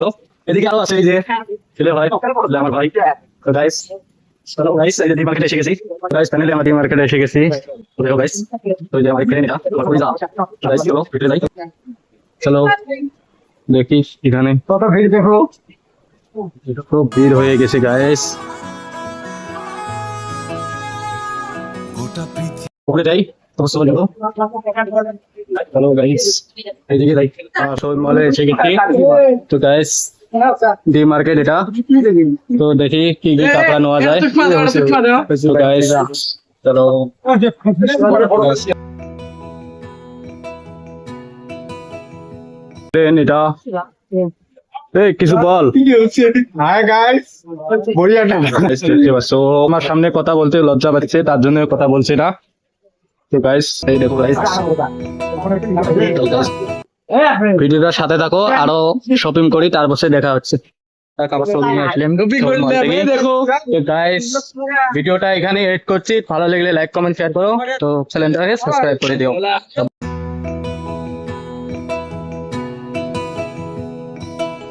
তো এদিকে আরো আছে এই যে ছেলে ভাই আমার ভাই। তো গাইস চলো গাইস এই যে ডি মার্কেটে এসে গেছি। গাইস ফাইনালি আমরা ডি মার্কেটে এসে গেছি। তো দেখো গাইস তো এই যে আমার ফ্রেন্ড এটা আমার কই যা গাইস চলো ভিডিও যাই। চলো দেখি এখানে কত ভিড় দেখো, খুব ভিড় হয়ে গেছে গাইস। ওকে যাই তো চলো চলো গাইস এইদিকে যাই সবাই মলে এসে গেছি। তো গাইস ডি মার্কেট এটা, তো দেখি কি কি কাপড় নেওয়া যায়। তো গাইস চলো এটা এই কিছু বল। হাই গাইস, বড়িয়া না তো আমার সামনে কথা বলতে লজ্জা পাচ্ছে, তার জন্য কথা বলছে না। তো গাইস এই দেখো গাইস, ভিডিওটার সাথে থাকো, আরো শপিং করি, তারপর দেখা হচ্ছে। ভিডিওটা এখানে এড করছি, ভালো লাগলে লাইক কমেন্ট শেয়ার করো, তো চ্যানেলটাকে সাবস্ক্রাইব করে দিও।